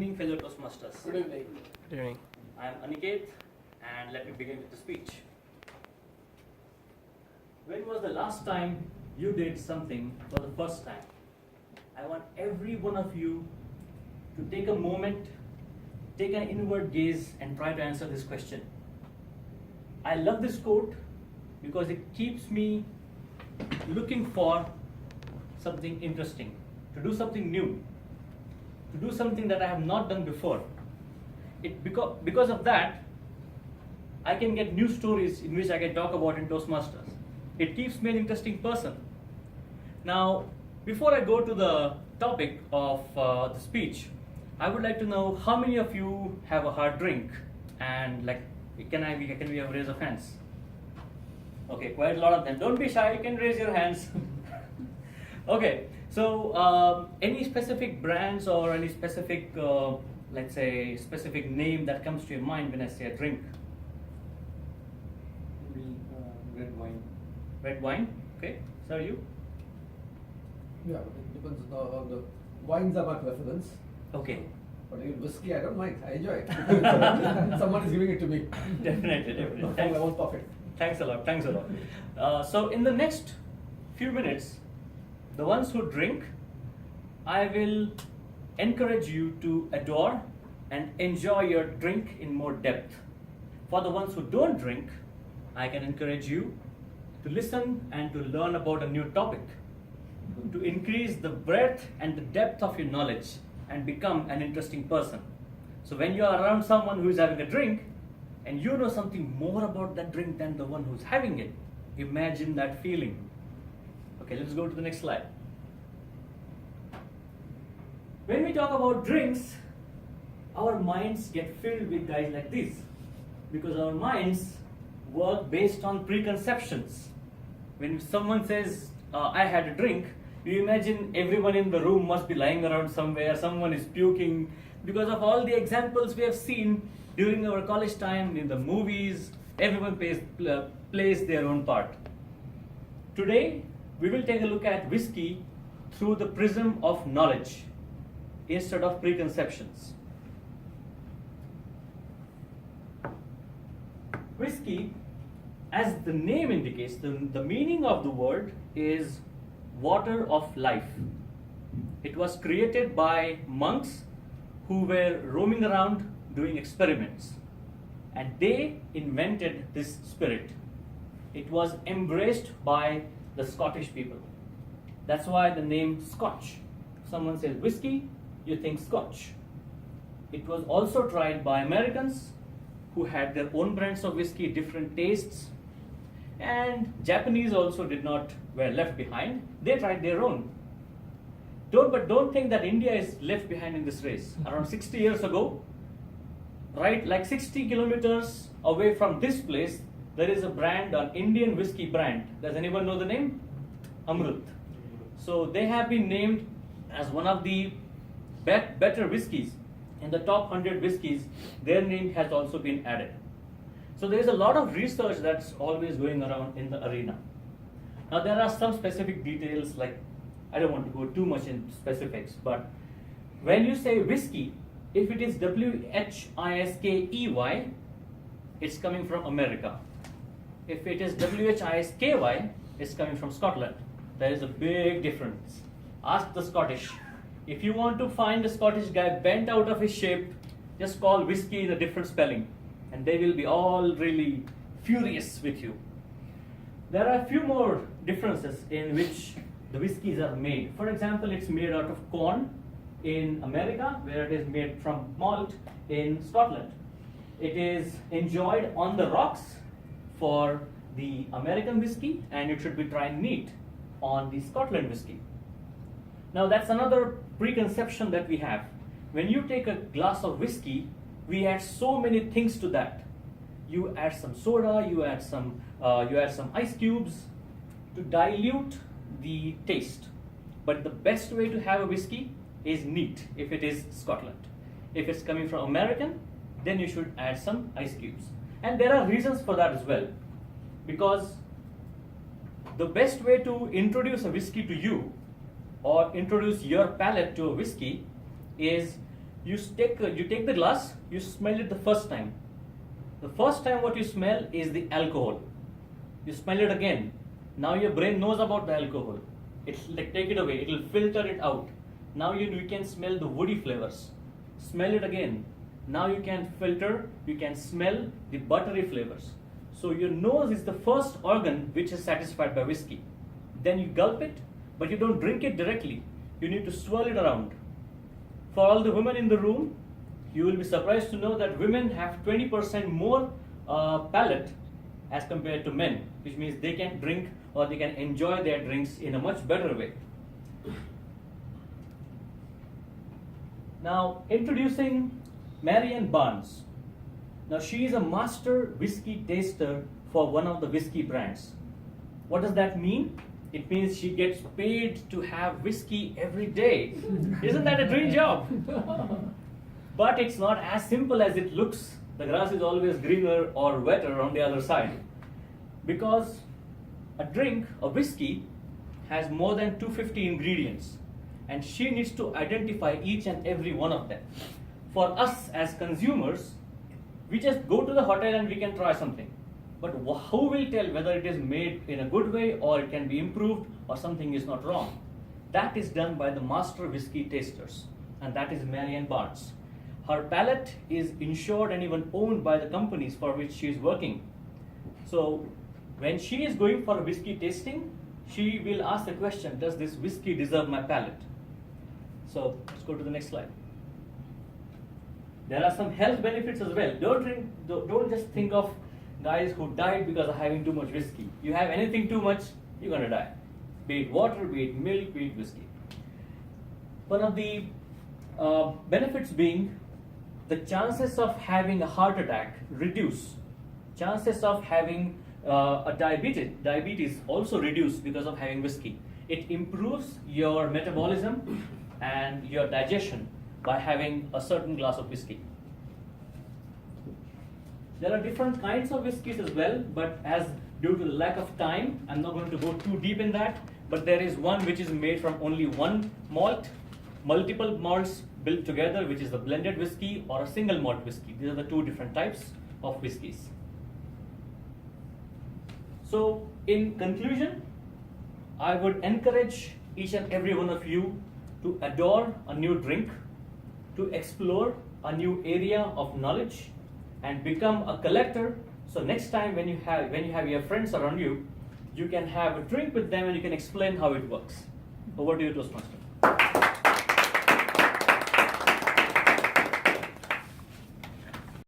Good evening, fellow Toastmasters. Good evening. Good evening. I am Aniket, and let me begin with the speech. When was the last time you did something for the first time? I want every one of you to take a moment, take an inward gaze, and try to answer this question. I love this quote because it keeps me looking for something interesting, to do something new, to do something that I have not done before. Because of that, I can get new stories in which I can talk about in Toastmasters. It keeps me an interesting person. Now, before I go to the topic of the speech, I would like to know how many of you have a hard drink, and can we have a raise of hands? Okay, quite a lot of them. Don't be shy, you can raise your hands. Okay, so any specific brands or any specific, let's say, specific name that comes to your mind when I say a drink? Red wine. Red wine, okay. Sir, you? Yeah, it depends on the wines are my preference. Okay. But even whiskey, I don't mind. I enjoy it. Someone is giving it to me. Definitely. Not from my own pocket. Thanks a lot. So in the next few minutes, the ones who drink, I will encourage you to adore and enjoy your drink in more depth. For the ones who don't drink, I can encourage you to listen and to learn about a new topic, to increase the breadth and the depth of your knowledge and become an interesting person. So when you are around someone who is having a drink and you know something more about that drink than the one who's having it, imagine that feeling. Okay, let's go to the next slide. When we talk about drinks, our minds get filled with guys like this, because our minds work based on preconceptions. When someone says, I had a drink, you imagine everyone in the room must be lying around somewhere, someone is puking, because of all the examples we have seen during our college time, in the movies, everyone plays their own part. Today, we will take a look at whiskey through the prism of knowledge instead of preconceptions. Whiskey, as the name indicates, the meaning of the word is water of life. It was created by monks who were roaming around doing experiments, and they invented this spirit. It was embraced by the Scottish people. That's why the name Scotch. Someone says whiskey, you think Scotch. It was also tried by Americans who had their own brands of whiskey, different tastes, and Japanese also were left behind. They tried their own. But don't think that India is left behind in this race. Around 60 years ago, right, like 60 kilometers away from this place, there is a brand, an Indian whiskey brand. Does anyone know the name? Amrut. So they have been named as one of the better whiskies. In the top 100 whiskies, their name has also been added. So there is a lot of research that's always going around in the arena. Now there are some specific details, like I don't want to go too much in specifics, but when you say whiskey, if it is WHISKEY, it's coming from America. If it is WHISKY, it's coming from Scotland. There is a big difference. Ask the Scottish. If you want to find a Scottish guy bent out of his shape, just call whiskey in a different spelling, and they will be all really furious with you. There are a few more differences in which the whiskeys are made. For example, it's made out of corn in America, where it is made from malt in Scotland. It is enjoyed on the rocks for the American whiskey, and it should be tried neat on the Scotland whiskey. Now that's another preconception that we have. When you take a glass of whiskey, we add so many things to that. You add some soda, you add some ice cubes to dilute the taste. But the best way to have a whiskey is neat if it is Scotland. If it's coming from American, then you should add some ice cubes. And there are reasons for that as well. Because the best way to introduce a whiskey to you or introduce your palate to a whiskey is You take the glass, you smell it the first time. The first time what you smell is the alcohol. You smell it again. Now your brain knows about the alcohol. It's like take it away, it'll filter it out. Now you can smell the woody flavors. Smell it again. Now you can filter, you can smell the buttery flavors. So your nose is the first organ which is satisfied by whiskey. Then you gulp it, but you don't drink it directly. You need to swirl it around. For all the women in the room, you will be surprised to know that women have 20% more palate as compared to men, which means they can drink or they can enjoy their drinks in a much better way. Now, introducing Marianne Barnes. Now, she is a master whiskey taster for one of the whiskey brands. What does that mean? It means she gets paid to have whiskey every day. Isn't that a dream job? But it's not as simple as it looks. The grass is always greener or wetter on the other side. Because a drink, a whiskey, has more than 250 ingredients. And she needs to identify each and every one of them. For us as consumers, we just go to the hotel and we can try something. But who will tell whether it is made in a good way or it can be improved or something is not wrong? That is done by the master whiskey tasters, and that is Marianne Barnes. Her palate is insured and even owned by the companies for which she is working. So when she is going for a whiskey tasting, she will ask the question, does this whiskey deserve my palate? So let's go to the next slide. There are some health benefits as well. Don't just think of guys who died because of having too much whiskey. You have anything too much, you're gonna die. Be it water, be it milk, be it whiskey. One of the benefits being the chances of having a heart attack reduce. Chances of having a diabetes also reduce because of having whiskey. It improves your metabolism and your digestion by having a certain glass of whiskey. There are different kinds of whiskies as well, but as due to the lack of time, I'm not going to go too deep in that. But there is one which is made from only one malt, multiple malts built together, which is the blended whiskey or a single malt whiskey. These are the two different types of whiskies. So, in conclusion, I would encourage each and every one of you to adore a new drink, to explore a new area of knowledge, and become a collector. So next time when you have your friends around you, you can have a drink with them and you can explain how it works. Over to you, Toastmaster.